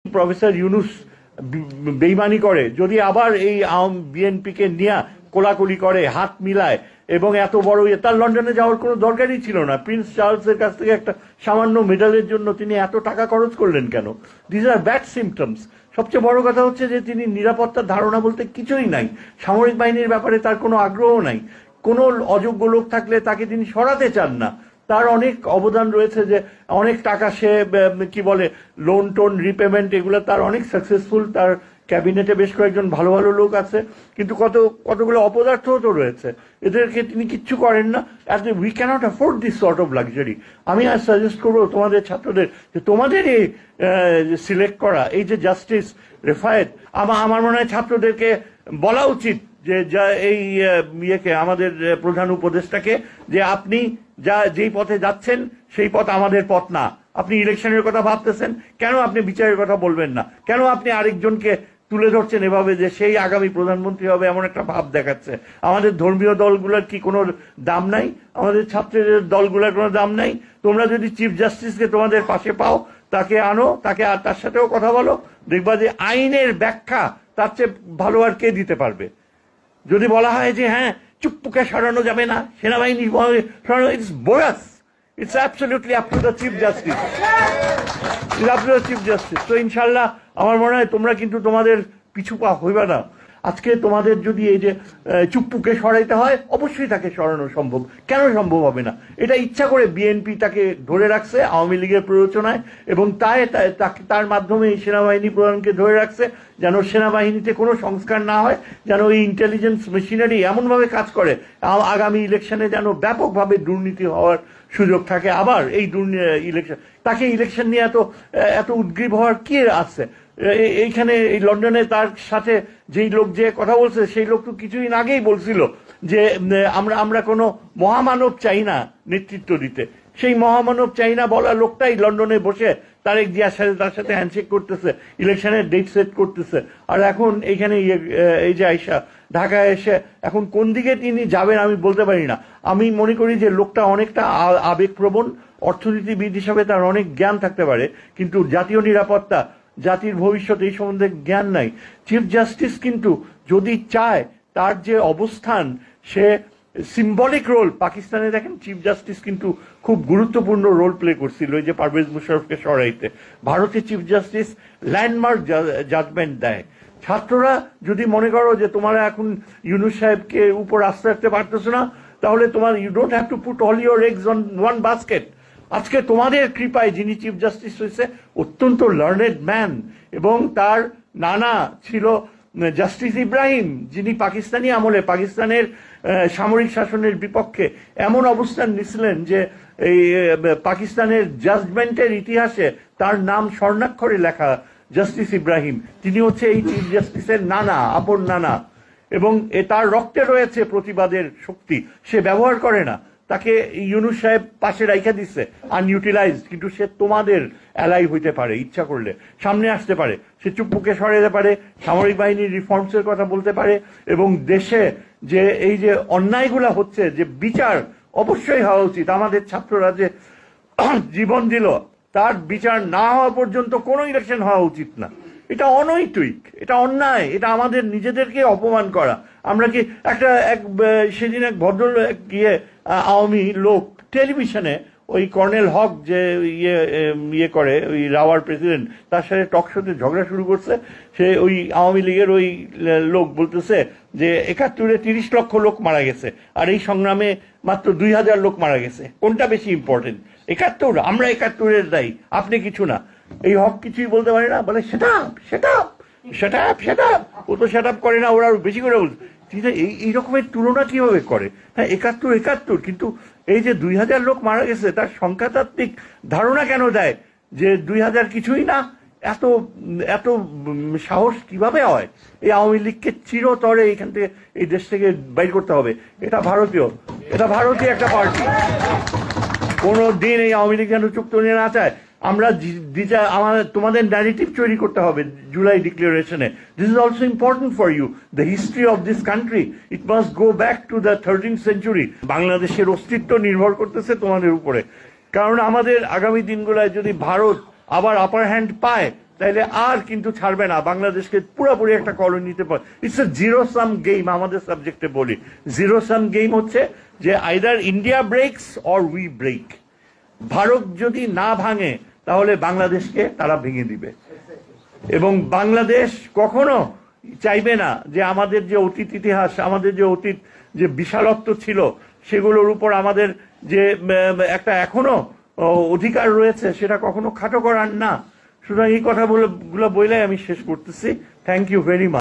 Professor Yunus বেইমানি করে, যদি আবার এই বিএনপিকে নিয়ে কোলাকুলি করে, হাত মিলায় এবং এত বড় তার লন্ডনে যাওয়ার কোনো দরকারই ছিল না। প্রিন্স চার্লসের কাছ থেকে একটা সামান্য মেডালের জন্য তিনি এত টাকা খরচ করলেন কেন? This are bad symptoms. সবচেয়ে বড় কথা হচ্ছে যে তিনি নিরাপত্তার ধারণা বলতে কিছুই নাই, সামরিক বাহিনীর ব্যাপারে তার কোনো আগ্রহ নাই, কোনো অযোগ্য লোক থাকলে তাকে তিনি সরাতে চান না। তার অনেক অবদান রয়েছে, যে অনেক টাকা সে কি বলে লোন টোন রিপেমেন্ট, এগুলো তার অনেক সাকসেসফুল, তার ক্যাবিনেটে বেশ কয়েকজন ভালো ভালো লোক আছে, কিন্তু কতগুলো অপদার্থও তো রয়েছে, এদেরকে তিনি কিচ্ছু করেন না। We can't afford this sort of luxury. আমি আজ সাজেস্ট করবো তোমাদের ছাত্রদের যে তোমাদের এই সিলেক্ট করা এই যে জাস্টিস রেফায়েত, আমার মনে হয় ছাত্রদেরকে বলা উচিত যে এই ইয়েকে, আমাদের প্রধান উপদেষ্টাকে, যে আপনি যেই পথে যাচ্ছেন সেই পথ আমাদের পথ না। আপনি ইলেকশনের কথা ভাবতেছেন কেন? আপনি বিচারের কথা বলবেন না কেন? আপনি আরেকজনকে তুলে ধরছেন এভাবে যে সেই আগামী প্রধানমন্ত্রী হবে, এমন একটা ভাব দেখাচ্ছে। আমাদের ধর্মীয় দলগুলোর কি কোনো দাম নাই? আমাদের ছাত্রের দলগুলোর কোনো দাম নাই? তোমরা যদি চিফ জাস্টিসকে তোমাদের পাশে পাও, তাকে আনো, তার সাথেও কথা বলো, দেখবা যে আইনের ব্যাখ্যা তার চেয়ে ভালো আর কে দিতে পারবে। যদি বলা হয় যে হ্যাঁ চুপ্পুকে সরানো যাবে না, সেনাবাহিনী সরানো, it's bogus. It's absolutely up to the Chief Justice. It's up to the Chief Justice. তো ইনশাল্লাহ আমার মনে হয় তোমরা কিন্তু তোমাদের পিছু পা হইবে না। আজকে তোমাদের যদি এই যে চুপ্পুকে সরাইতে হয়, অবশ্যই তাকে সরানো সম্ভব। কেন সম্ভব হবে না? এটা ইচ্ছা করে বিএনপি তাকে ধরে রাখছে আওয়ামী লীগের প্ররোচনায়, এবং তার মাধ্যমে এই সেনাবাহিনী প্রধানকে ধরে রাখছে যেন সেনাবাহিনীতে কোনো সংস্কার না হয়, যেন এই ইন্টেলিজেন্স মেশিনারি এমনভাবে কাজ করে আগামী ইলেকশনে যেন ব্যাপকভাবে দুর্নীতি হওয়ার সুযোগ থাকে। আবার এই ইলেকশন, তাকে ইলেকশন নিয়ে এত উদ্গ্রীব হওয়ার কি আছে? এইখানে এই লন্ডনে তার সাথে যেই লোক যে কথা বলছে, সেই লোক তো কিছুদিন আগেই বলছিল যে আমরা কোনো মহামানব চাই না নেতৃত্ব দিতে। সেই মহামানব চাই না বলা লোকটাই লন্ডনে বসে তারেক জিয়ার সাথে তার সাথে হ্যান্ডশেক করতেছে, ইলেকশনের ডেট সেট করতেছে। আর এখন এইখানে এই যে আয়শা ঢাকায় এসে এখন কোন দিকে তিনি যাবেন আমি বলতে পারি না। আমি মনে করি যে লোকটা অনেকটা আবেগপ্রবণ, অর্থনীতিবিদ হিসাবে তার অনেক জ্ঞান থাকতে পারে, কিন্তু জাতীয় নিরাপত্তা, জাতির ভবিষ্যৎ এই সম্বন্ধে জ্ঞান নাই। চিফ জাস্টিস কিন্তু যদি চায়, তার যে অবস্থান, সে সিম্বলিক রোল, পাকিস্তানে দেখেন চিফ জাস্টিস কিন্তু খুব গুরুত্বপূর্ণ রোল প্লে করছিল এই যে পারভেজ মুশারফকে সরাইতে। ভারতে চিফ জাস্টিস ল্যান্ডমার্ক জাজমেন্ট দেয়। ছাত্ররা যদি মনে করো যে তোমরা এখন ইউনুস সাহেবকে উপর আস্থা রাখতে পারতেছো না, তাহলে তোমার you don't have to put all your eggs in one basket. আজকে তোমাদের কৃপায় যিনি চিফ জাস্টিস হয়েছে, অত্যন্ত লার্নেড ম্যান, এবং তার নানা ছিল জাস্টিস ইব্রাহিম, যিনি পাকিস্তানি আমলে পাকিস্তানের সামরিক শাসনের বিপক্ষে এমন অবস্থান নিয়েছিলেন যে এই পাকিস্তানের জাজমেন্টের ইতিহাসে তার নাম স্বর্ণাক্ষরে লেখা। জাস্টিস ইব্রাহিম, তিনি হচ্ছে এই চিফ জাস্টিসের নানা, আপন নানা, এবং তার রক্তে রয়েছে প্রতিবাদের শক্তি। সে ব্যবহার করে না, তাকে ইউনুস সাহেব পাশে রাইখা দিচ্ছে আনইউটিলাইজড, কিন্তু সে তোমাদের অ্যালাই হইতে পারে, ইচ্ছা করলে সামনে আসতে পারে, সে চুপ্পুকে সরাইতে পারে, সামরিক বাহিনীর রিফর্মসের কথা বলতে পারে, এবং দেশে যে এই যে অন্যায়গুলা হচ্ছে, যে বিচার অবশ্যই হওয়া উচিত। আমাদের ছাত্ররা যে জীবন দিল, তার বিচার না হওয়া পর্যন্ত কোনো ইলেকশন হওয়া উচিত না। এটা অনৈতিক, এটা অন্যায়, এটা আমাদের নিজেদেরকে অপমান করা। আমরা কি সেদিন এক ভদ্রলোক গিয়ে আওয়ামী লোক টেলিভিশনে ওই কর্নেল হক যে ইয়ে করে, ওই রাওয়ার প্রেসিডেন্ট, তার সাথে টক শোতে ঝগড়া শুরু করছে। সে ওই আওয়ামী লীগের ওই লোক বলতেছে যে 71-এ 30 লক্ষ লোক মারা গেছে, আর এই সংগ্রামে মাত্র 2000 লোক মারা গেছে। কোনটা বেশি ইম্পর্টেন্ট? 71? আমরা 71-এর দায়ী, আপনি কিছু না। এই হক কিছুই বলতে পারে না, বলে সেটা ও তো সেট আপ করে না, ওরা আরো বেশি করে বলছে। এই রকমের তুলনা কিভাবে করে? হ্যাঁ, 71, কিন্তু এই যে 2000 লোক মারা গেছে, তার সংখ্যাতাত্ত্বিক ধারণা কেন দেয় যে 2000 কিছুই না? এত সাহস কিভাবে হয়? এই আওয়ামী লীগকে চিরতরে এখান থেকে, এই দেশ থেকে বাইর করতে হবে। এটা ভারতীয় একটা পার্টি। কোনো দিন এই আওয়ামী লীগ যেন চুক্তি নিয়ে না চায়। আমরা তোমাদের ন্যারেটিভ তৈরি করতে হবে জুলাই ডিক্লারেশনে। This is also important for you, the history of this country. It must go back to the 13th century। বাংলাদেশের অস্তিত্ব নির্ভর করতেছে তোমাদের উপরে, কারণ আমাদের আগামী দিনগুলোয় যদি ভারত আবার আপার হ্যান্ড পায়, তাইলে আর কিন্তু ছাড়বে না, বাংলাদেশকে পুরোপুরি একটা কলোনিতে। It's a zero sum game, আমাদের সাবজেক্টে বলি জিরো সাম গেম হচ্ছে যে either India breaks or we break. Bharat যদি না ভাঙে তাহলে বাংলাদেশকে তারা ভেঙে দিবে, এবং বাংলাদেশ কখনো চাইবে না যে আমাদের যে অতীত ইতিহাস, আমাদের যে অতীত যে বিশালত্ব ছিল, সেগুলোর উপর আমাদের যে একটা এখনো অধিকার রয়েছে, সেটা কখনো খাটো করার না। সুতরাং এই কথাগুলো বলে আমি শেষ করতেছি। Thank you very much.